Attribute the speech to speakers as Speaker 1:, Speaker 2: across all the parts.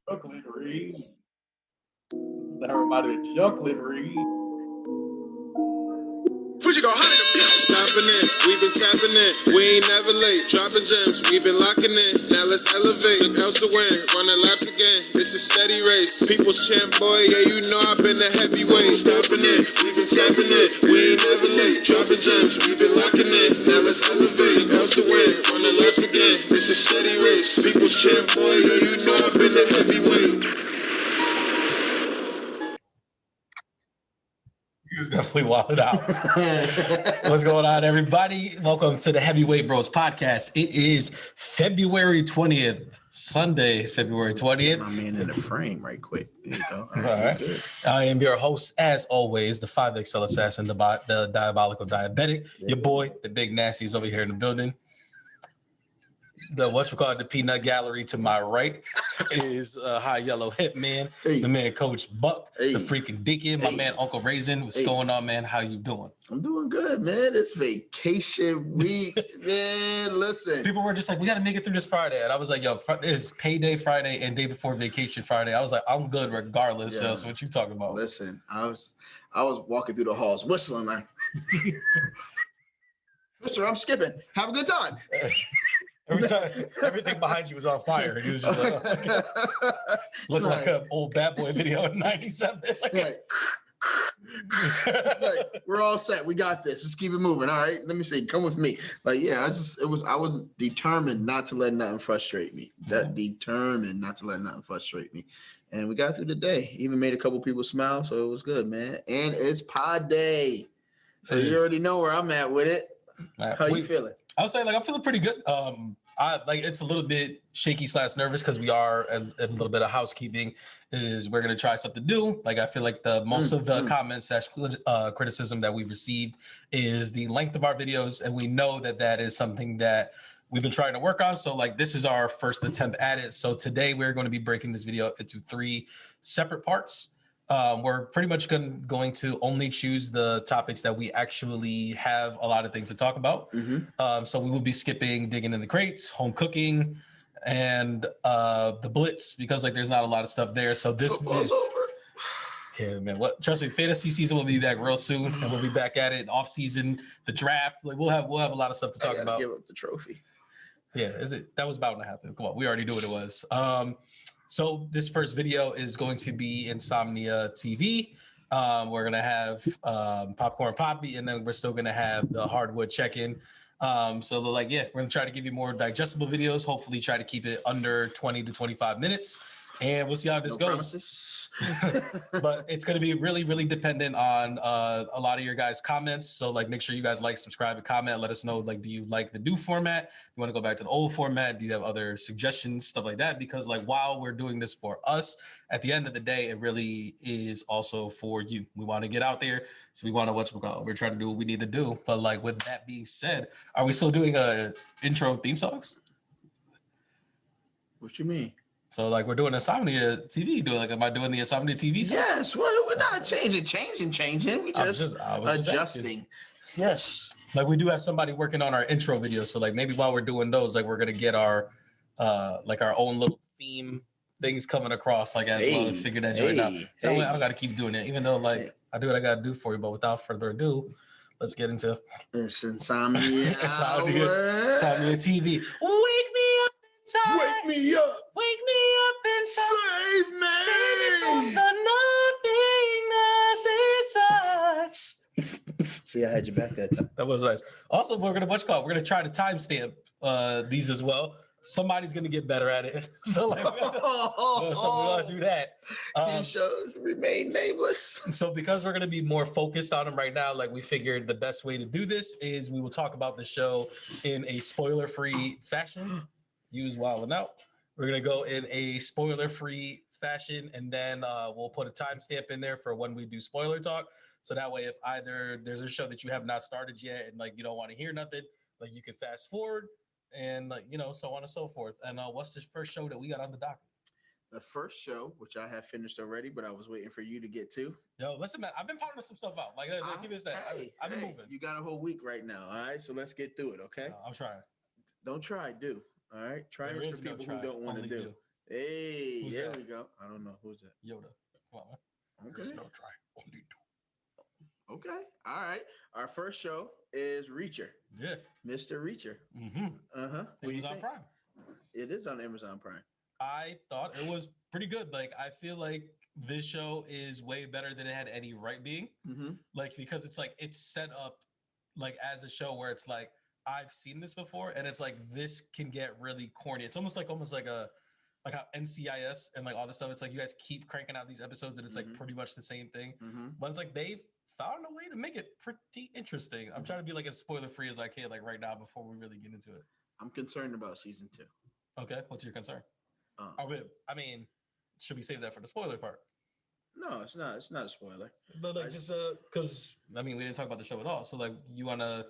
Speaker 1: Chocolate Reed. Everybody with chocolate Reed.
Speaker 2: Fuji go hot in the beat. Stopping in, we've been tapping in. We ain't never late. Dropping gems, we've been locking in. Now let's elevate. Took else to win, running laps again. This is steady race. People's champ, boy, yeah, you know I've been a heavyweight. Stopping in, we've been tapping in. We ain't never late. Dropping gems, we've been locking in. Now let's elevate. Took else to win, running laps again. This is steady race. People's champ, boy, yeah, you know I've been a heavyweight.
Speaker 3: He was definitely wilded out. What's going on, everybody? Welcome to the Heavyweight Bros podcast. It is February 20th, Sunday, February 20th.
Speaker 4: My man in the frame right quick. There you go.
Speaker 3: All right. I am your host, as always, the 5XL assassin, the diabolical diabetic. Your boy, the big nasty, is over here in the building. The peanut gallery to my right is High Yellow Hip Man, the man Coach Buck, the freaking Deacon, my man Uncle Raisin. What's going on, man? How you doing?
Speaker 4: I'm doing good, man. It's vacation week, man. Listen,
Speaker 3: people were just like, we got to make it through this Friday, and I was like, yo, it's payday Friday and day before vacation Friday. I was like, I'm good regardless.
Speaker 4: Yeah.
Speaker 3: So what you talking about?
Speaker 4: Listen, I was walking through the halls whistling like, Mister, I'm skipping. Have a good time.
Speaker 3: Every time, everything behind you was on fire. He was just like, looked like an old Bad Boy video in '97.
Speaker 4: Like, we're all set. We got this. Let's keep it moving. All right. Let me see. Come with me. Like, yeah, I was determined not to let nothing frustrate me. Determined not to let nothing frustrate me. And we got through the day. Even made a couple people smile. So it was good, man. And it's pod day. So you already know where I'm at with it. How you feeling?
Speaker 3: I would say, I'm feeling pretty good. It's a little bit shaky / nervous because we are a little bit of housekeeping. We're gonna try something new. I feel like the most of the comments / criticism that we've received is the length of our videos, and we know that is something that we've been trying to work on. So this is our first attempt at it. So today we're going to be breaking this video into 3 separate parts. We're pretty much going to only choose the topics that we actually have a lot of things to talk about. So we will be skipping digging in the crates, home cooking, and the blitz because there's not a lot of stuff there. So this
Speaker 4: football's over.
Speaker 3: Yeah, man. Trust me, fantasy season will be back real soon, and we'll be back at it. Off season, the draft. We'll have a lot of stuff to talk about.
Speaker 4: Give up the trophy.
Speaker 3: Yeah, that was about to happen. Come on, we already knew what it was. So this first video is going to be Insomnia TV. We're going to have Popcorn Poppy, and then we're still going to have the Hardwood check-in. We're going to try to give you more digestible videos, hopefully try to keep it under 20 to 25 minutes. And we'll see how this goes. But it's going to be really, really dependent on a lot of your guys' comments. So make sure you guys subscribe, and comment. Let us know, do you like the new format? You want to go back to the old format? Do you have other suggestions, stuff like that? Because while we're doing this for us, at the end of the day, it really is also for you. We want to get out there. So we want to we're trying to do what we need to do. But with that being said, are we still doing a intro theme songs?
Speaker 4: What you mean?
Speaker 3: So we're doing Insomnia TV. Am I doing the Insomnia TV?
Speaker 4: Yes, we're not changing. We just adjusting. Yes.
Speaker 3: We do have somebody working on our intro video. So maybe while we're doing those, we're gonna get our our own little theme things coming across as well and figure that joint out. So I don't gotta keep doing it, even though I do what I gotta do for you. But without further ado, let's get into
Speaker 4: it's Insomnia.
Speaker 3: Insomnia TV. Wake me up inside.
Speaker 4: Wake me up.
Speaker 3: Wake me up inside.
Speaker 4: Save me.
Speaker 3: Save me from the nothingness inside.
Speaker 4: See, I had you back that time.
Speaker 3: That was nice. Also, we're gonna try to timestamp these as well. Somebody's gonna get better at it. So we're gonna do that.
Speaker 4: He should remain nameless.
Speaker 3: So because we're gonna be more focused on them right now, we figured the best way to do this is we will talk about the show in a spoiler-free fashion. Use Wildin' Out. We're going to go in a spoiler-free fashion, and then we'll put a timestamp in there for when we do spoiler talk. So that way, if either there's a show that you have not started yet and you don't want to hear nothing, you can fast forward and so on and so forth. And what's this first show that we got on the docket?
Speaker 4: The first show, which I have finished already, but I was waiting for you to get to.
Speaker 3: Yo, listen, man, I've been pounding some stuff out. Give us that. I've been moving.
Speaker 4: You got a whole week right now, all right? So let's get through it, okay?
Speaker 3: I'm trying.
Speaker 4: Don't try, do. All right, try it for people who don't want to do. Hey,
Speaker 3: Who's
Speaker 4: there
Speaker 3: that?
Speaker 4: we go. I don't know who's that.
Speaker 3: Yoda. Come on, man. There's
Speaker 4: Okay.
Speaker 3: no try. Only do.
Speaker 4: Okay. All right. Our first show is Reacher,
Speaker 3: Yeah.
Speaker 4: Mr. Reacher.
Speaker 3: Mm-hmm.
Speaker 4: Uh-huh. What do you
Speaker 3: Amazon
Speaker 4: think?
Speaker 3: Prime.
Speaker 4: It is on Amazon Prime.
Speaker 3: I thought it was pretty good. Like, I feel like this show is way better than it had any right being.
Speaker 4: Mm-hmm.
Speaker 3: Like, because it's like it's set up like as a show where it's like I've seen this before, and it's like this can get really corny. It's almost like a like how NCIS and like all this stuff. It's like you guys keep cranking out these episodes, and it's like pretty much the same thing.
Speaker 4: Mm-hmm.
Speaker 3: But it's like they've found a way to make it pretty interesting. I'm trying to be like as spoiler free as I can, like right now before we really get into it.
Speaker 4: I'm concerned about season 2.
Speaker 3: Okay, what's your concern? I mean, should we save that for the spoiler part?
Speaker 4: No, it's not. It's not a spoiler.
Speaker 3: But like just because I mean we didn't talk about the show at all. So like you wanna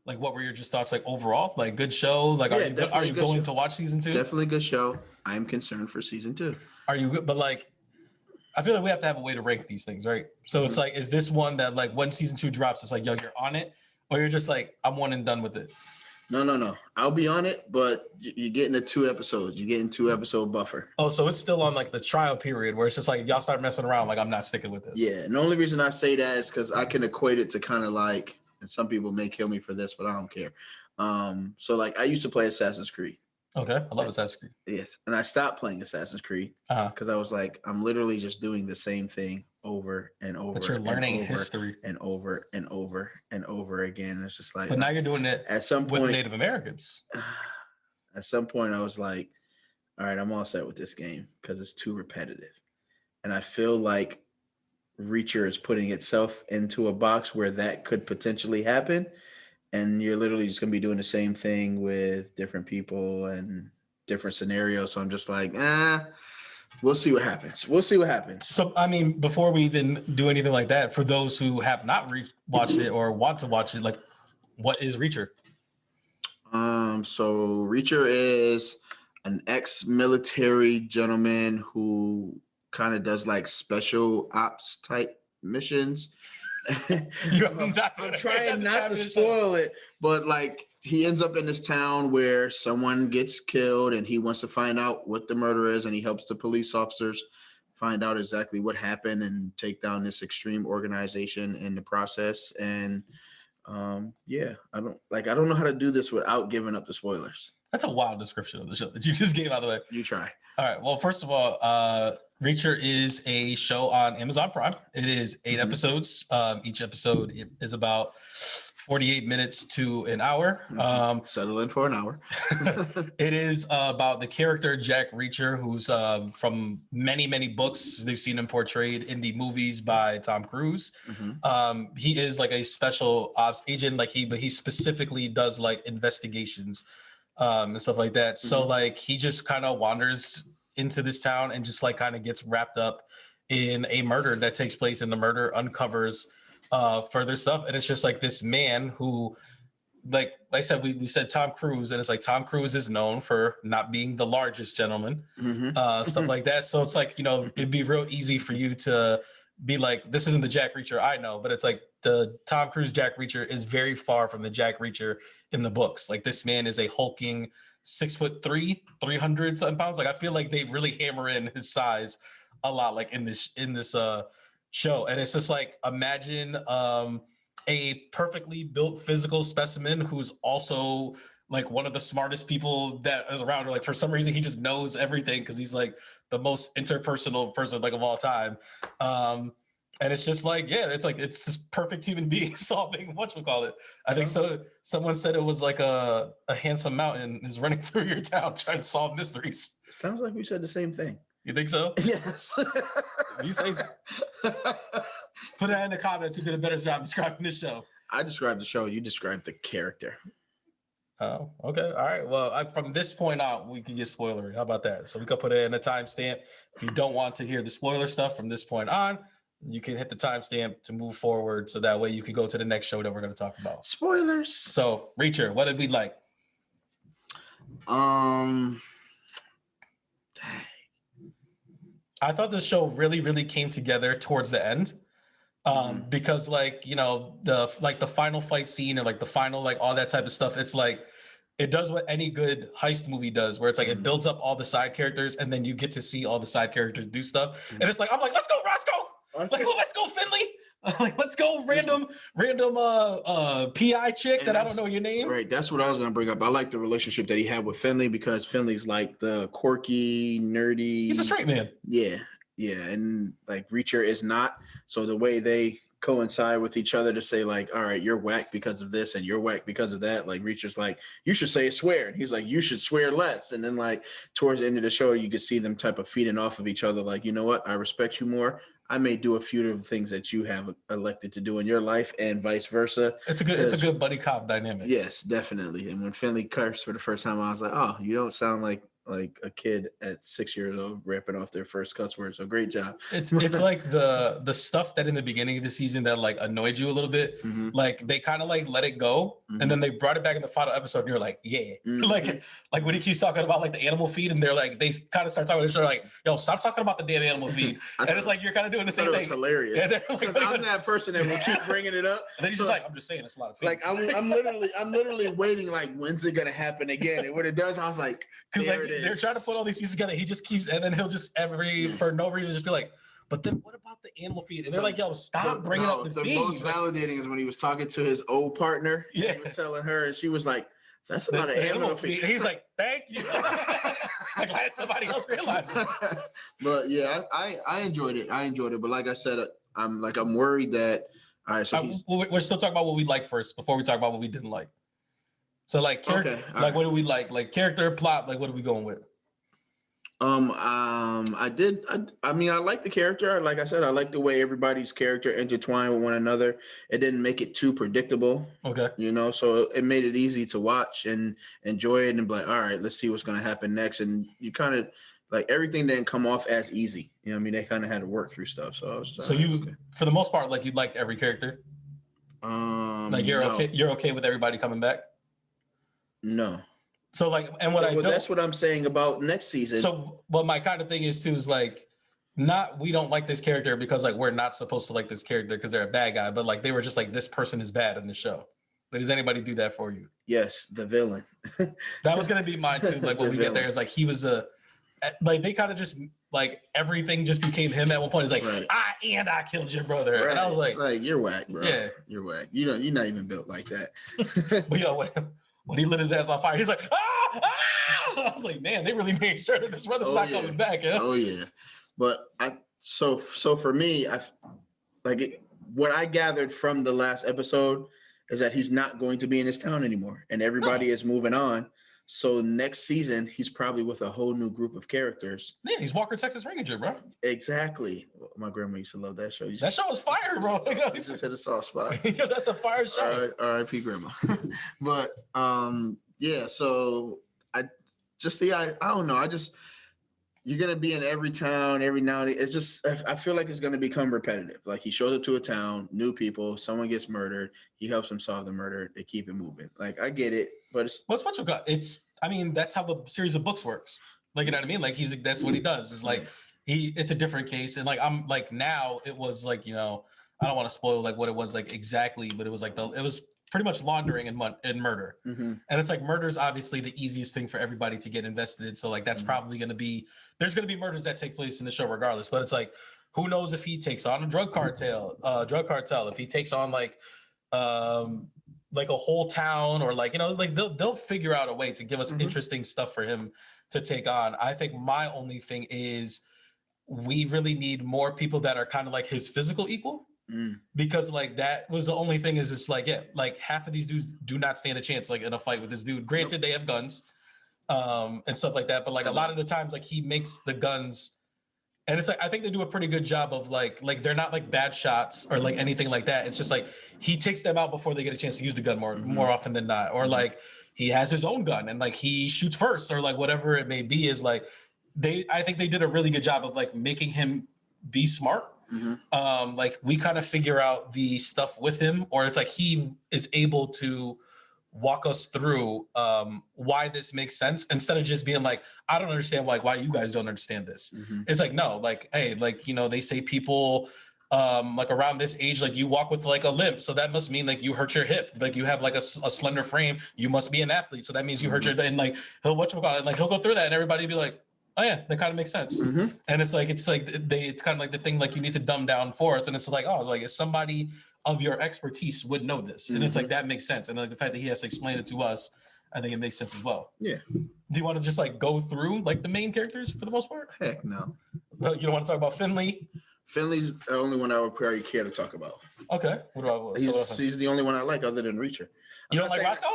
Speaker 3: like what were your just thoughts like overall? Like good show? Like
Speaker 4: Yeah,
Speaker 3: are you
Speaker 4: definitely good
Speaker 3: going
Speaker 4: show.
Speaker 3: to watch season 2?
Speaker 4: Definitely a good show. I'm concerned for season 2.
Speaker 3: Are you good? But like I feel like we have to have a way to rank these things, right? So it's like, is this one that like when season 2 drops, it's like, yo, you're on it, or you're just like, I'm one and done with it?
Speaker 4: No. I'll be on it, but you're getting the 2 episodes. You're getting 2-episode buffer.
Speaker 3: Oh, so it's still on like the trial period where it's just like, if y'all start messing around, like I'm not sticking with this.
Speaker 4: Yeah, and the only reason I say that is because I can equate it to kind of like, and some people may kill me for this, but I don't care. So like I used to play Assassin's Creed.
Speaker 3: Okay, I love Assassin's Creed.
Speaker 4: Yes, and I stopped playing Assassin's Creed because I was like, I'm literally just doing the same thing over and over.
Speaker 3: But you're learning history
Speaker 4: and over and over and over again. It's just like,
Speaker 3: but now you're doing it
Speaker 4: at some point
Speaker 3: with Native Americans.
Speaker 4: At some point, I was like, all right, I'm all set with this game because it's too repetitive, and I feel like Reacher is putting itself into a box where that could potentially happen. And you're literally just going to be doing the same thing with different people and different scenarios. So I'm just like, we'll see what happens. We'll see what happens.
Speaker 3: So, I mean, before we even do anything like that, for those who have not watched it or want to watch it, like, what is Reacher?
Speaker 4: So Reacher is an ex-military gentleman who kind of does like special ops type missions. I'm trying not to spoil it, but like he ends up in this town where someone gets killed and he wants to find out what the murder is, and he helps the police officers find out exactly what happened and take down this extreme organization in the process. And yeah, I don't know how to do this without giving up the spoilers.
Speaker 3: That's a wild description of the show that you just gave out of the way.
Speaker 4: You try.
Speaker 3: All right. Well, first of all, Reacher is a show on Amazon Prime. It is 8 episodes. Each episode is about 48 minutes to an hour.
Speaker 4: Settle in for an hour.
Speaker 3: It is about the character Jack Reacher, who's from many, many books. They've seen him portrayed in the movies by Tom Cruise. He is like a special ops agent, but he specifically does like investigations and stuff like that. So like he just kind of wanders into this town and just like kind of gets wrapped up in a murder that takes place, and the murder uncovers further stuff. And it's just like this man who, like I said, we said Tom Cruise, and it's like Tom Cruise is known for not being the largest gentleman, stuff like that. So it's like, you know, it'd be real easy for you to be like, this isn't the Jack Reacher I know, but it's like the Tom Cruise Jack Reacher is very far from the Jack Reacher in the books. Like this man is a hulking 6'3", 300 something pounds. Like I feel like they really hammer in his size a lot, like in this show. And it's just like, imagine a perfectly built physical specimen who's also like one of the smartest people that is around. Or like for some reason he just knows everything because he's like the most interpersonal person like of all time. And it's just like, yeah, it's like it's this perfect human being solving whatchamacallit. I think so. Someone said it was like a handsome mountain is running through your town trying to solve mysteries.
Speaker 4: Sounds like we said the same thing.
Speaker 3: You think so?
Speaker 4: Yes.
Speaker 3: You say so. Put it in the comments who did a better job describing this show.
Speaker 4: I described the show. You described the character.
Speaker 3: Oh, okay. All right. Well, from this point on, we can get spoilery. How about that? So we could put it in a timestamp. If you don't want to hear the spoiler stuff from this point on, you can hit the timestamp to move forward. So that way you can go to the next show that we're going to talk about.
Speaker 4: Spoilers.
Speaker 3: So Reacher, what did we like? I thought the show really, really came together towards the end. Because like, you know, the final fight scene or like the final, like all that type of stuff, it's like it does what any good heist movie does, where it's like it builds up all the side characters, and then you get to see all the side characters do stuff. And it's like, I'm like, let's go, Roscoe. Like, let's go, Finley. Like, let's go, random PI chick that I don't know your name.
Speaker 4: Right, that's what I was gonna bring up. I like the relationship that he had with Finley because Finley's like the quirky, nerdy.
Speaker 3: He's a straight man.
Speaker 4: Yeah, and like Reacher is not. So the way they coincide with each other to say like, all right, you're whack because of this and you're whack because of that. Like Reacher's like, you should say swear, and he's like, you should swear less. And then like towards the end of the show, you could see them type of feeding off of each other. Like, you know what? I respect you more. I may do a few of the things that you have elected to do in your life, and vice versa.
Speaker 3: It's a good buddy cop dynamic.
Speaker 4: Yes, definitely. And when Finley cursed for the first time, I was like, oh, you don't sound like a kid at 6 years old ripping off their first cuss word. So great job.
Speaker 3: It's like the stuff that in the beginning of the season that like annoyed you a little bit, like they kind of like let it go, and then they brought it back in the final episode, and you're like, yeah. Like when he keeps talking about like the animal feed, and they're like, they kind of start talking to each other like, yo, stop talking about the damn animal feed. And it's like you're kind of doing the same thing.
Speaker 4: It was hilarious. Because I'm that person that will keep bringing it up.
Speaker 3: And then he's just like, I'm just saying, it's a lot of feed.
Speaker 4: Like I'm literally waiting like, when's it gonna happen again? And when it does, I was like, there it is.
Speaker 3: They're trying to put all these pieces together. He just keeps, and then he'll just for no reason just be like, but then what about the animal feed? And they're like, yo, stop bringing up the feed.
Speaker 4: The most validating is when he was talking to his old partner.
Speaker 3: Yeah.
Speaker 4: He was telling her, and she was like, that's a lot of animal feed.
Speaker 3: He's like, thank you. I'm glad somebody else realized it.
Speaker 4: But yeah, I enjoyed it. But like I said, I'm worried that, all right, so
Speaker 3: we're still talking about what we like first before we talk about what we didn't like. So like character, what do we like? Like character, plot, like what are we going with?
Speaker 4: I mean, I like the character. Like I said, I like the way everybody's character intertwined with one another. It didn't make it too predictable.
Speaker 3: Okay.
Speaker 4: So it made it easy to watch and enjoy it and be like, all right, let's see what's going to happen next. And you kind of like everything didn't come off as easy. I mean, they kind of had to work through stuff. So I was just,
Speaker 3: for the most part, like you liked every character. Like you're okay. You're okay with everybody coming back.
Speaker 4: No.
Speaker 3: So like, and
Speaker 4: that's what I'm saying about next season.
Speaker 3: So what my kind of thing is too is like, we don't like this character because like we're not supposed to like this character because they're a bad guy, but like they were just like, this person is bad in the show. Like, does anybody do that for you?
Speaker 4: Yes, the villain.
Speaker 3: That was gonna be mine too. Like when we get there, is like he was like they kind of just like everything just became him at one point. It's like
Speaker 4: right.
Speaker 3: I killed your brother,
Speaker 4: right.
Speaker 3: And I was like,
Speaker 4: it's like you're whack, bro.
Speaker 3: Yeah,
Speaker 4: you're whack. You're not even built like that.
Speaker 3: But yo, when he lit his ass on fire, he's like, I was like, man, they really made sure that this brother's not coming back. Yeah?
Speaker 4: Oh yeah, but so for me, what I gathered from the last episode is that he's not going to be in his town anymore, and everybody is moving on. So next season, he's probably with a whole new group of characters.
Speaker 3: Yeah, he's Walker, Texas Ranger, bro.
Speaker 4: Exactly. My grandma used to love that show.
Speaker 3: That show was fire, bro.
Speaker 4: He just hit a soft spot.
Speaker 3: Yeah, that's a fire show.
Speaker 4: R.I.P. Grandma. But yeah. So I don't know. You're gonna be in every town every now and then. It's just I feel like it's gonna become repetitive. Like he shows up to a town, new people, someone gets murdered, he helps them solve the murder, they keep it moving. Like I get it, but it's
Speaker 3: what you got. I mean, that's how the series of books works. Like, you know what I mean? Like that's what he does. It's like it's a different case. And like I'm like now it was like, I don't want to spoil like what it was like exactly, but it was like it was pretty much laundering and murder.
Speaker 4: Mm-hmm.
Speaker 3: And it's like murder is obviously the easiest thing for everybody to get invested in. So like that's probably going to be, there's going to be murders that take place in the show regardless. But it's like, who knows if he takes on a drug cartel, if he takes on like a whole town or like, like they'll figure out a way to give us interesting stuff for him to take on. I think my only thing is we really need more people that are kind of like his physical equal. Because like that was the only thing is it's like, yeah, like half of these dudes do not stand a chance like in a fight with this dude. Granted, they have guns and stuff like that, but like a lot of the times like he makes the guns and it's like I think they do a pretty good job of like they're not like bad shots or like anything like that. It's just like he takes them out before they get a chance to use the gun more often than not. Or like he has his own gun and like he shoots first or like whatever it may be is like I think they did a really good job of like making him be smart. Like we kind of figure out the stuff with him, or it's like he is able to walk us through why this makes sense instead of just being like, I don't understand why you guys don't understand this. It's like, no, like, hey, like, they say people like around this age, like you walk with like a limp, so that must mean like you hurt your hip. Like you have like a slender frame, you must be an athlete, so that means you hurt your. And like he'll like he'll go through that, and everybody be like, oh yeah, that kind of makes sense. And it's kind of like the thing like you need to dumb down for us, and it's like, oh, like if somebody of your expertise would know this, and it's like that makes sense, and like the fact that he has to explain it to us, I think it makes sense as well.
Speaker 4: Yeah.
Speaker 3: Do you want to just like go through like the main characters for the most part?
Speaker 4: Heck no.
Speaker 3: You don't want to talk about Finley?
Speaker 4: Finley's the only one I would probably care to talk about.
Speaker 3: Okay.
Speaker 4: He's the only one I like other than Reacher.
Speaker 3: You don't like Roscoe?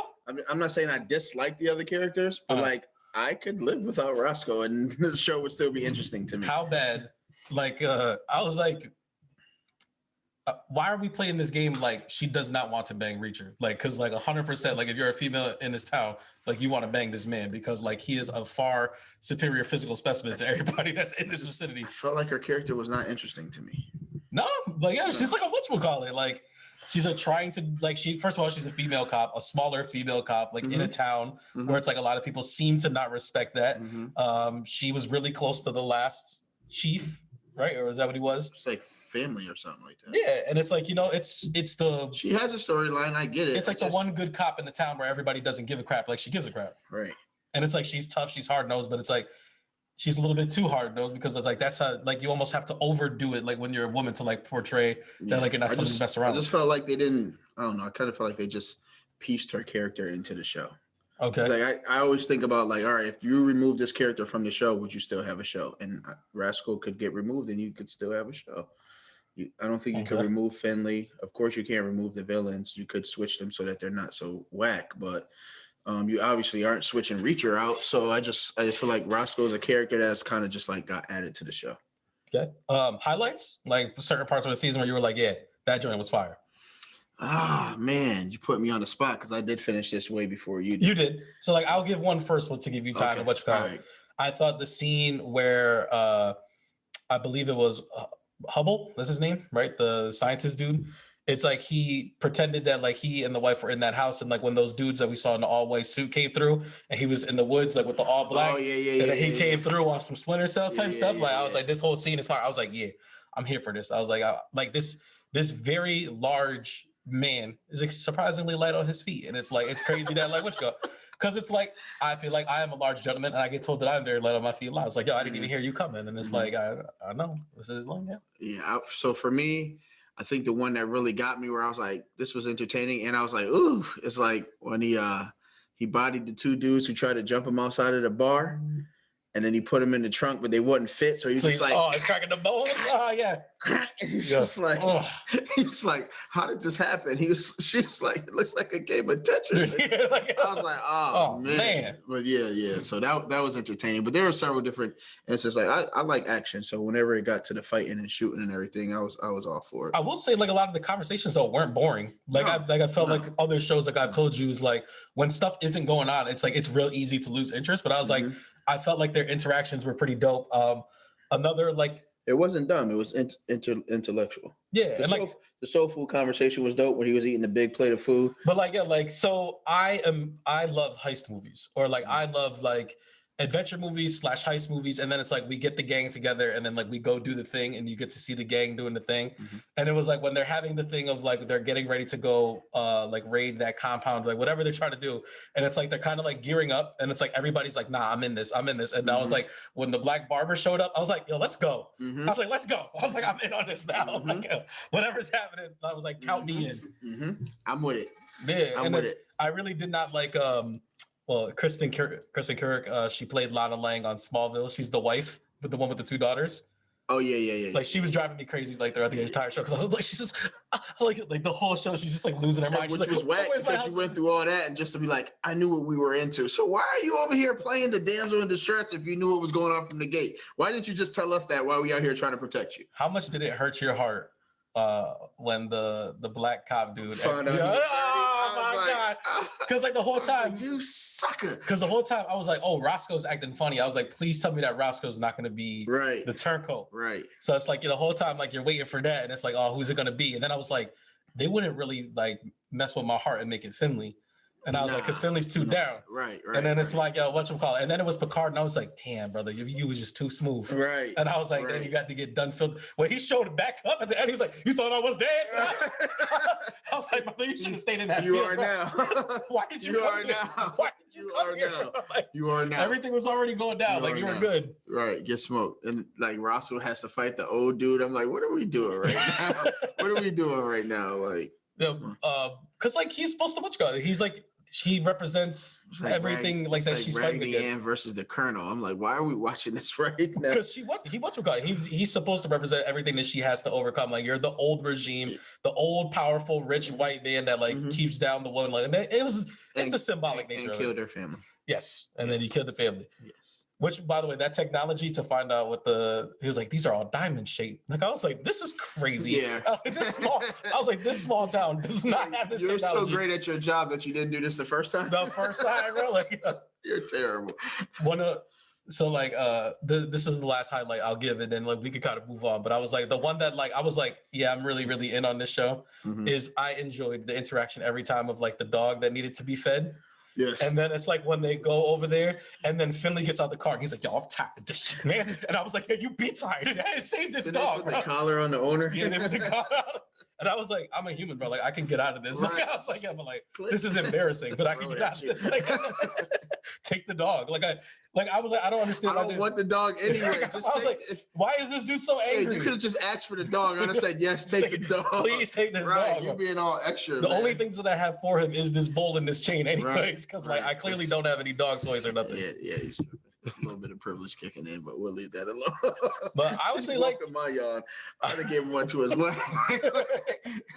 Speaker 4: I'm not saying I dislike the other characters, but like I could live without Roscoe and the show would still be interesting to me.
Speaker 3: How bad? Like I was like, why are we playing this game like she does not want to bang Reacher? Like, because like 100%, like if you're a female in this town, like you want to bang this man because like he is a far superior physical specimen to everybody that's in this vicinity.
Speaker 4: I felt like her character was not interesting to me.
Speaker 3: No, like yeah, she's like a whatchamacallit. Like she's trying to like first of all, she's a female cop, a smaller female cop, like in a town where it's like a lot of people seem to not respect that. She was really close to the last chief, right? Or is that what he was?
Speaker 4: It's like family or something like that.
Speaker 3: Yeah, and it's like, you know, it's the
Speaker 4: she has a storyline. I get it.
Speaker 3: It's like the one good cop in the town where everybody doesn't give a crap. Like she gives a crap,
Speaker 4: right? And
Speaker 3: it's like she's tough, she's hard nosed, but it's like she's a little bit too hard nosed because it's like that's how like you almost have to overdo it, like when you're a woman to like portray that like you're not supposed to mess around.
Speaker 4: I just felt like they didn't. I don't know. I kind of felt like they just pieced her character into the show.
Speaker 3: Okay.
Speaker 4: Like I always think about like, all right, if you remove this character from the show, would you still have a show? And Rascal could get removed, and you could still have a show. I don't think you could remove Finley. Of course, you can't remove the villains. You could switch them so that they're not so whack, but you obviously aren't switching Reacher out. So I just feel like Roscoe's a character that's kind of just like got added to the show.
Speaker 3: Okay. Highlights, like certain parts of the season where you were like, yeah, that joint was fire.
Speaker 4: Ah, man, you put me on the spot because I did finish this way before you did.
Speaker 3: You did. So like, I'll give one first one to give you time to what you call it. I thought the scene where I believe it was Hubble, that's his name, right? The scientist dude. It's like he pretended that like he and the wife were in that house, and like when those dudes that we saw in the all white suit came through, and he was in the woods like with the all black. And he came through on some Splinter Cell type stuff. Like I was like, this whole scene is fire. I was like, yeah, I'm here for this. I was like, this very large man is like surprisingly light on his feet, and it's like it's crazy that like what you go. Because it's like, I feel like I am a large gentleman, and I get told that I'm very light on my feet a lot. It's like, yo, I didn't even hear you coming. And it's like, I know. Was it as long? Yeah.
Speaker 4: Yeah. So for me, I think the one that really got me where I was like, this was entertaining. And I was like, ooh, it's like when he bodied the two dudes who tried to jump him outside of the bar. And then he put them in the trunk, but they wouldn't fit. So he's just like,
Speaker 3: oh, it's cracking the bones. Oh, yeah.
Speaker 4: He's just like, he's like, how did this happen? She's like, it looks like a game of Tetris. I was like, oh man. But yeah. So that was entertaining. But there were several different instances. Like I like action. So whenever it got to the fighting and shooting and everything, I was all for it.
Speaker 3: I will say like a lot of the conversations though weren't boring. Like I felt like other shows like I've told you is like when stuff isn't going on, it's like it's real easy to lose interest. But I was like, I felt like their interactions were pretty dope. Another like
Speaker 4: it wasn't dumb. It was intellectual.
Speaker 3: Yeah,
Speaker 4: the soul food conversation was dope when he was eating a big plate of food.
Speaker 3: But like yeah, like so I love heist movies or like I love like adventure movies / heist movies, and then it's like we get the gang together and then like we go do the thing and you get to see the gang doing the thing. And it was like when they're having the thing of like they're getting ready to go like raid that compound, like whatever they're trying to do, and it's like they're kind of like gearing up and it's like everybody's like, nah, I'm in this. And I was like, when the black barber showed up, I was like, yo, let's go. I was like, let's go. I was like, I'm in on this now. Like whatever's happening, I was like, count me in.
Speaker 4: I'm with it.
Speaker 3: Yeah, I'm with it. I really did not like well, Kristen Kirk, she played Lana Lang on Smallville. She's the wife, but the one with the two daughters.
Speaker 4: Oh yeah.
Speaker 3: Like she was driving me crazy like throughout the entire show because I was like, she's just like the whole show, she's just like losing her mind.
Speaker 4: Which
Speaker 3: she's
Speaker 4: was
Speaker 3: like,
Speaker 4: whack because she went through all that and just to be like, I knew what we were into. So why are you over here playing the damsel in distress if you knew what was going on from the gate? Why didn't you just tell us that while we out here trying to protect you?
Speaker 3: How much did it hurt your heart when the black cop dude
Speaker 4: found out?
Speaker 3: Oh my god! Because like the whole time,
Speaker 4: like, you sucker.
Speaker 3: Because the whole time I was like, oh, Roscoe's acting funny. I was like, please tell me that Roscoe's not going to be the turncoat.
Speaker 4: Right.
Speaker 3: So it's like the whole time, like you're waiting for that, and it's like, oh, who's it going to be? And then I was like, they wouldn't really like mess with my heart and make it Finley. And I was like, because Finley's too down.
Speaker 4: Right.
Speaker 3: And then it's like, yo, whatchamacallit? And then it was Picard, and I was like, damn, brother, you was just too smooth.
Speaker 4: Right.
Speaker 3: And I was like, then you got to get done filled. When he showed it back up at the end, he was like, you thought I was dead? I was like, brother, you should have stayed in that
Speaker 4: You
Speaker 3: field,
Speaker 4: are
Speaker 3: bro.
Speaker 4: now.
Speaker 3: Why did you
Speaker 4: You
Speaker 3: come
Speaker 4: are
Speaker 3: here?
Speaker 4: now.
Speaker 3: Why did you come
Speaker 4: are
Speaker 3: here?
Speaker 4: now.
Speaker 3: Like,
Speaker 4: You are now.
Speaker 3: everything was already going down.
Speaker 4: You
Speaker 3: Like,
Speaker 4: are
Speaker 3: you were
Speaker 4: now.
Speaker 3: good.
Speaker 4: Right, get smoked. And like Russell has to fight the old dude. I'm like, what are we doing right now? What are we doing right now? Like,
Speaker 3: Because like he's supposed to he's like he represents
Speaker 4: it's like
Speaker 3: everything like that she's fighting
Speaker 4: Raggedy
Speaker 3: against.
Speaker 4: Ann versus the Colonel. I'm like, why are we watching this right now?
Speaker 3: Because he's supposed to represent everything that she has to overcome. Like you're the old regime, the old powerful rich white man that like keeps down the woman. Like and it's the symbolic nature
Speaker 4: and
Speaker 3: of
Speaker 4: killed
Speaker 3: it.
Speaker 4: her family.
Speaker 3: Yes, and then he killed the family.
Speaker 4: Yes.
Speaker 3: Which, by the way, that technology to find out he was like, these are all diamond shaped. Like I was like, this is crazy.
Speaker 4: Yeah.
Speaker 3: I was like, this small town does not have this
Speaker 4: You're
Speaker 3: technology.
Speaker 4: so great at your job that you didn't do this the first time.
Speaker 3: The first time, bro. Like
Speaker 4: You're terrible.
Speaker 3: This is the last highlight I'll give, and then like we could kind of move on. But I was like, the one that like I was like, yeah, I'm really, really in on this show. Is I enjoyed the interaction every time of like the dog that needed to be fed.
Speaker 4: Yes.
Speaker 3: And then it's like when they go over there, and then Finley gets out the car, and he's like, yo, I'm tired of this shit, man. And I was like, yeah, you be tired. I didn't save this
Speaker 4: Did
Speaker 3: dog,
Speaker 4: they put
Speaker 3: bro.
Speaker 4: the collar on the owner?
Speaker 3: Yeah, they put the collar on. And I was like, I'm a human, bro. Like, I can get out of this.
Speaker 4: Right.
Speaker 3: Like, I was like, yeah, but like, this is embarrassing, but I can get out of this. Like, take the dog. I was like, I don't understand.
Speaker 4: I don't want the dog anyway. Just
Speaker 3: I was like, why is this dude so angry?
Speaker 4: you could have just asked for the dog. I'd have said, yes, take the dog.
Speaker 3: Please take this
Speaker 4: right,
Speaker 3: dog.
Speaker 4: You being all extra.
Speaker 3: The
Speaker 4: man.
Speaker 3: only things that I have for him is this bowl and this chain, anyways, because like I clearly don't have any dog toys or nothing.
Speaker 4: Yeah, he's tripping. It's a little bit of privilege kicking in, but we'll leave that alone.
Speaker 3: But I would say like
Speaker 4: in my yard, I'd have given one to his leg.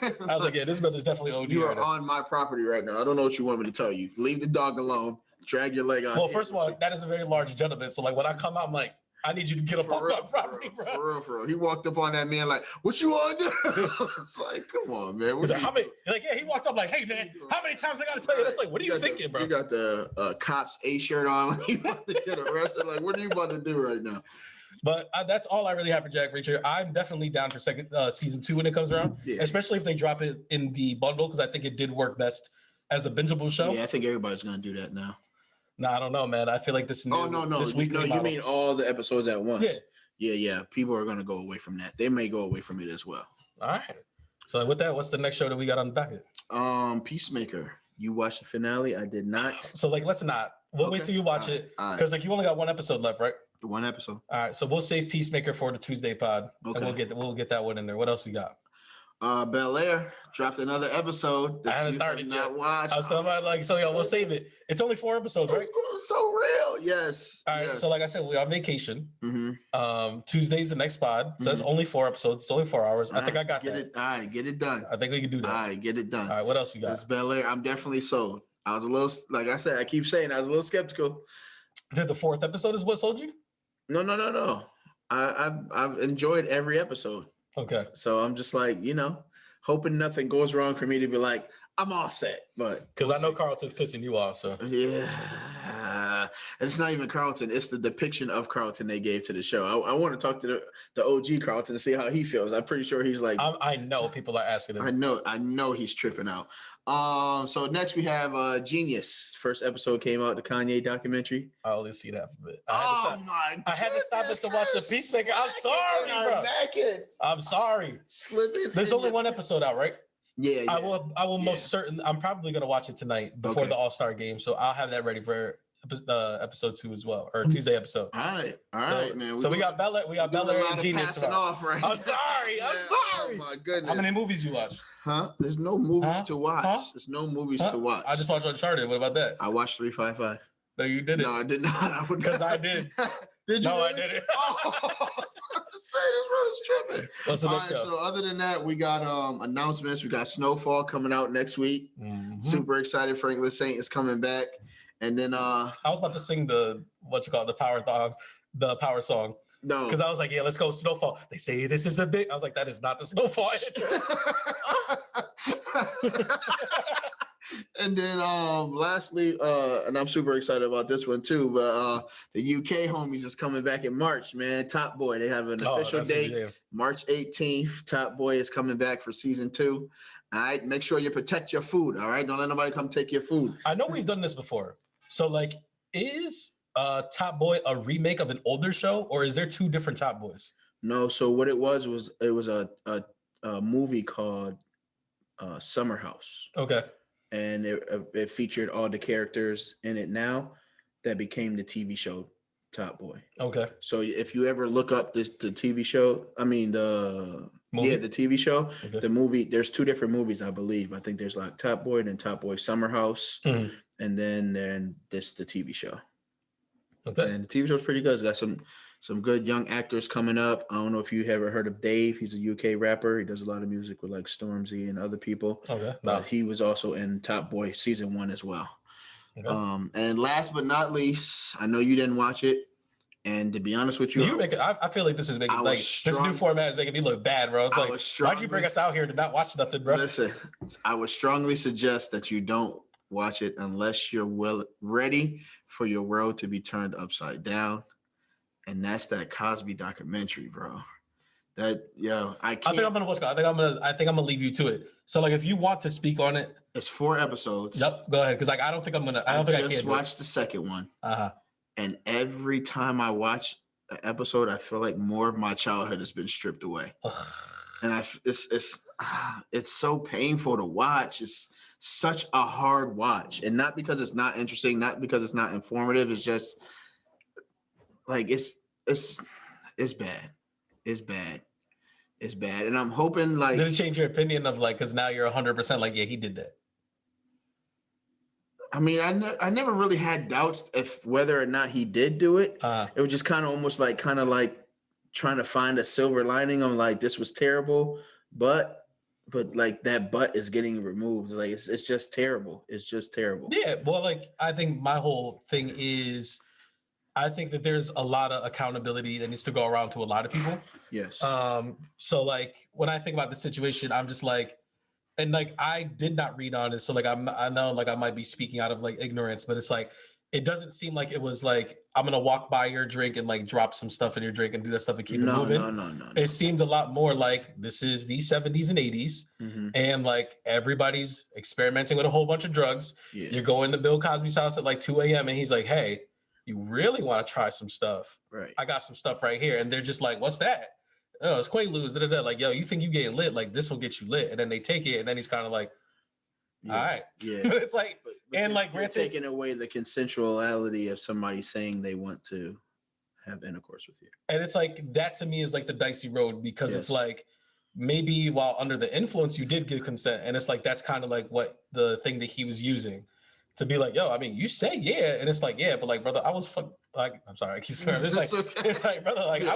Speaker 3: I was like, yeah, this brother's definitely OD.
Speaker 4: You are
Speaker 3: right now.
Speaker 4: on my property right now. I don't know what you want me to tell you. Leave the dog alone. Drag your leg out.
Speaker 3: Well, first of all, that is a very large gentleman. So like when I come out, I'm like, I need you to get up off my property, bro.
Speaker 4: For real. He walked up on that man like, what you want to do? It's like, come on, man.
Speaker 3: He's like, how many? Like, yeah, he walked up like, hey, man, how many times I got to tell you? That's like, what are you thinking, bro?
Speaker 4: You got the cops A shirt on. Like, you about to get arrested. Like, what are you about to do right now?
Speaker 3: But that's all I really have for Jack Reacher. I'm definitely down for season 2 when it comes around, especially if they drop it in the bundle, because I think it did work best as a bingeable show.
Speaker 4: Yeah, I think everybody's going to do that now.
Speaker 3: No, I don't know, man. I feel like this new.
Speaker 4: Oh, no.
Speaker 3: This weekly
Speaker 4: you mean all the episodes at once?
Speaker 3: Yeah.
Speaker 4: Yeah. People are going to go away from that. They may go away from it as well.
Speaker 3: All right. So with that, what's the next show that we got on the docket?
Speaker 4: Peacemaker. You watched the finale? I did not.
Speaker 3: So like, let's not. We'll wait till you watch it, because like you only got one episode left, right?
Speaker 4: One episode.
Speaker 3: All right. So we'll save Peacemaker for the Tuesday pod, and we'll get that one in there. What else we got?
Speaker 4: Bel-Air dropped another episode that
Speaker 3: I haven't
Speaker 4: you
Speaker 3: started
Speaker 4: have not
Speaker 3: yet.
Speaker 4: watched.
Speaker 3: I was talking about like, so we'll save it. It's only 4 episodes, right?
Speaker 4: It's so real. Yes.
Speaker 3: All right.
Speaker 4: Yes.
Speaker 3: So like I said, we're on vacation.
Speaker 4: Mm-hmm.
Speaker 3: Tuesday's the next pod. So it's only 4 episodes. It's only 4 hours. I think I got that.
Speaker 4: All right, get it done.
Speaker 3: I think we can do that.
Speaker 4: All right, get it done.
Speaker 3: All right. What else we got?
Speaker 4: This Bel-Air, I'm definitely sold. I was a little, like I said, I keep saying I was a little skeptical.
Speaker 3: Did the 4th episode is what sold you?
Speaker 4: No. I've enjoyed every episode.
Speaker 3: Okay.
Speaker 4: So I'm just like, hoping nothing goes wrong for me to be like, I'm all set. But
Speaker 3: because I know Carlton's pissing you off. So
Speaker 4: yeah, and it's not even Carlton. It's the depiction of Carlton they gave to the show. I want to talk to the OG Carlton and see how he feels. I'm pretty sure he's like.
Speaker 3: I know people are asking him.
Speaker 4: I know he's tripping out. So next we have Jeen-Yuhs. First episode came out, the Kanye documentary.
Speaker 3: I only see that for a bit.
Speaker 4: I
Speaker 3: had to stop it to watch the Peacemaker. I'm sorry, bro. I'm sorry.
Speaker 4: Slipping.
Speaker 3: There's only one episode out, right?
Speaker 4: Yeah.
Speaker 3: I will most certain. I'm probably gonna watch it tonight before the All-Star game, so I'll have that ready for episode 2 as well, or Tuesday episode.
Speaker 4: All right, man.
Speaker 3: We got Bel-Air and Genius.
Speaker 4: Off right
Speaker 3: I'm sorry.
Speaker 4: Oh my goodness.
Speaker 3: How many movies you watch?
Speaker 4: Huh? There's no movies to watch. There's no movies to watch.
Speaker 3: I just watched Uncharted. What about that?
Speaker 4: I watched 355.
Speaker 3: No, you didn't.
Speaker 4: No, I did not.
Speaker 3: Because I did.
Speaker 4: Did you?
Speaker 3: No,
Speaker 4: really?
Speaker 3: I didn't.
Speaker 4: Oh, I was about to say this brother's tripping.
Speaker 3: What's the next show?
Speaker 4: So other than that, we got announcements. We got Snowfall coming out next week.
Speaker 3: Mm-hmm.
Speaker 4: Super excited. Franklin Saint is coming back. And then
Speaker 3: I was about to sing the power song.
Speaker 4: No.
Speaker 3: Because I was like, yeah, let's go Snowfall. They say this is a big. I was like, that is not the Snowfall intro.
Speaker 4: And then lastly, and I'm super excited about this one too, but the UK homies is coming back in March, man. Top Boy, they have an official date, March 18th. Top Boy is coming back for season 2. All right, make sure you protect your food. All right, don't let nobody come take your food.
Speaker 3: I know we've done this before. So like, is Top Boy a remake of an older show, or is there 2 different Top Boys?
Speaker 4: No, so what it was a movie called Summer House.
Speaker 3: Okay.
Speaker 4: And it featured all the characters in it now that became the TV show Top Boy.
Speaker 3: Okay.
Speaker 4: So if you ever look up the TV show, the movie? Yeah, the TV show, okay. The movie, there's 2 different movies, I believe. I think there's like Top Boy, then Top Boy Summer House, and then the TV show. Okay. And the TV show is pretty good. It's got some good young actors coming up. I don't know if you ever heard of Dave. He's a UK rapper. He does a lot of music with like Stormzy and other people. Okay. But he was also in Top Boy season 1 as well. Okay. And last but not least, I know you didn't watch it. And to be honest with you,
Speaker 3: I feel like this is making this new format is making me look bad, bro. It's like, why'd you bring us out here to not watch nothing, bro?
Speaker 4: Listen, I would strongly suggest that you don't watch it unless you're ready for your world to be turned upside down. And that's that Cosby documentary, bro. I think I'm gonna watch. I think I'm gonna leave you to it. So like, if you want to speak on it, it's 4 episodes.
Speaker 3: Yep, go ahead. Because like, I don't think I
Speaker 4: just watched the second one. And every time I watch an episode, I feel like more of my childhood has been stripped away. And it's so painful to watch. It's such a hard watch, and not because it's not interesting, not because it's not informative. It's just like it's bad. It's bad. It's bad. And I'm hoping like.
Speaker 3: Did it change your opinion of like, because now you're 100% like, yeah, he did that?
Speaker 4: I mean, I never really had doubts if whether or not he did do it. It was just kind of almost like trying to find a silver lining on like, this was terrible, but like that butt is getting removed. Like it's just terrible. It's just terrible.
Speaker 3: Yeah. Well, like I think my whole thing is, I think that there's a lot of accountability that needs to go around to a lot of people.
Speaker 4: Yes.
Speaker 3: So like when I think about the situation, I'm just like, and like I did not read on it, so like I know like I might be speaking out of like ignorance, but it's like it doesn't seem like it was like I'm gonna walk by your drink and like drop some stuff in your drink and do that stuff and keep it moving. No. It seemed a lot more like this is the 70s and 80s, and like everybody's experimenting with a whole bunch of drugs. Yeah. You're going to Bill Cosby's house at like 2 a.m. and he's like, "Hey, you really want to try some stuff?
Speaker 4: Right.
Speaker 3: I got some stuff right here," and they're just like, "What's that?" "Oh, it's Quaaludes." Like, "Yo, you think you getting lit? Like, this will get you lit." And then they take it, and then he's kind of like, "All right."
Speaker 4: Yeah.
Speaker 3: But it's like, but and like,
Speaker 4: you're taking away the consensuality of somebody saying they want to have intercourse with you.
Speaker 3: And it's like that to me is like the dicey road, because it's like maybe while under the influence you did give consent, and it's like that's kind of like what the thing that he was using to be like, "Yo, I mean, you say yeah," and it's like, "Yeah, but like, brother, I was like, I'm sorry, I keep swearing." It's like, okay. It's like, brother, like I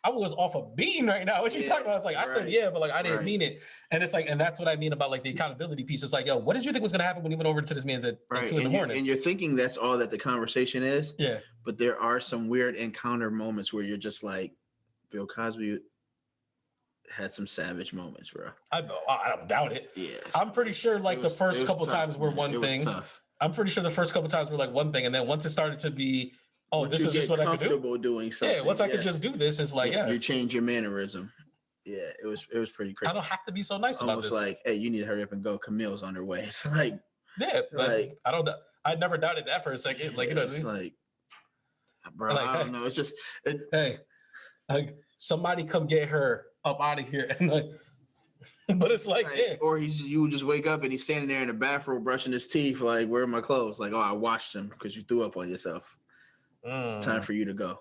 Speaker 3: was off a bean right now. What you talking about? It's like, I said, yeah, but like, I didn't mean it. And it's like, and that's what I mean about like the accountability piece. It's like, yo, what did you think was going to happen when you went over to this man's at 2 in the morning?
Speaker 4: And you're thinking that's all that the conversation is.
Speaker 3: Yeah.
Speaker 4: But there are some weird encounter moments where you're just like, Bill Cosby had some savage moments, bro.
Speaker 3: I don't doubt it.
Speaker 4: Yeah.
Speaker 3: I'm pretty sure like the first couple times were one thing. I'm pretty sure the first couple times were like one thing. And then once it started to be, oh, this is just what I could do.
Speaker 4: Doing something.
Speaker 3: Yeah, once I could just do this, it's like,
Speaker 4: you change your mannerism. Yeah, it was pretty crazy.
Speaker 3: I don't have to be so nice about this.
Speaker 4: Almost like, hey, you need to hurry up and go. Camille's on her way. It's like,
Speaker 3: yeah, like I never doubted that for a second. Like, you know what I mean?
Speaker 4: Like, bro, like, I don't know. It's just,
Speaker 3: hey, like somebody come get her up out of here, and like, but it's like, yeah.
Speaker 4: Or you would just wake up and he's standing there in the bathroom brushing his teeth, like, where are my clothes? Like, oh, I washed them because you threw up on yourself. Time for you to go.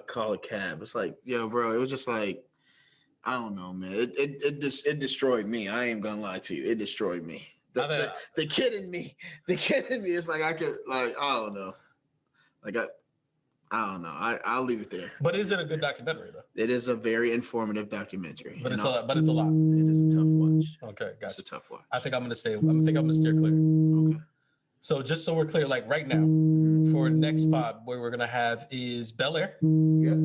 Speaker 4: Call a cab. It's like, yo, bro, it was just like, I don't know, man. It destroyed me. I ain't gonna lie to you. It destroyed me. The kid in me is like, I could, like, I don't know. Like, I don't know. I'll leave it there.
Speaker 3: But is it a good documentary though?
Speaker 4: It is a very informative documentary.
Speaker 3: But it's a lot. It is
Speaker 4: a tough watch.
Speaker 3: Okay, gotcha.
Speaker 4: It's a tough watch.
Speaker 3: I think I'm gonna steer clear. Okay. So just so we're clear, like right now, for next pod, where we're gonna have is Bel-Air.
Speaker 4: Yeah.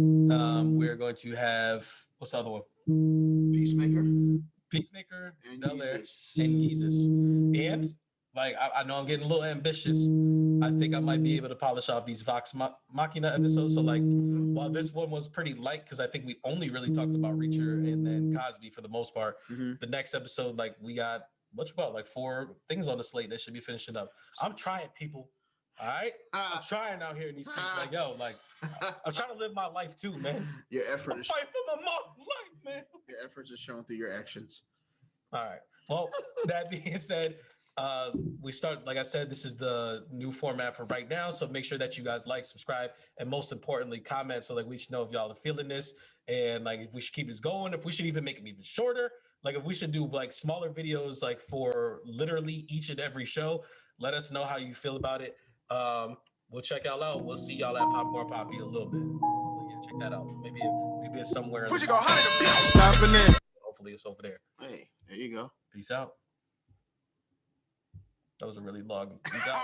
Speaker 3: We're going to have, what's the other one?
Speaker 4: Peacemaker,
Speaker 3: Bel-Air, and Jeen-Yuhs. And Like I know I'm getting a little ambitious. I think I might be able to polish off these Vox Machina episodes. So like, while this one was pretty light, because I think we only really talked about Reacher and then Cosby for the most part. The next episode, like we got like 4 things on the slate that should be finishing up. I'm trying, people. All right, I'm trying out here in these streets. Like, yo, like I'm trying to live my life too, man.
Speaker 4: Your effort is
Speaker 3: fight for my life, man.
Speaker 4: Your efforts are shown through your actions.
Speaker 3: All right. Well, that being said, we start, like I said, this is the new format for right now. So make sure that you guys like, subscribe, and most importantly, comment so like we should know if y'all are feeling this and like if we should keep this going, if we should even make them even shorter, like if we should do like smaller videos like for literally each and every show. Let us know how you feel about it. We'll check y'all out. We'll see y'all at Popcorn Poppy a little bit. Yeah, check that out. Maybe it's somewhere.
Speaker 2: Stopping it.
Speaker 3: Hopefully it's over there.
Speaker 4: Hey, there you go.
Speaker 3: Peace out. That was a really long. Peace out.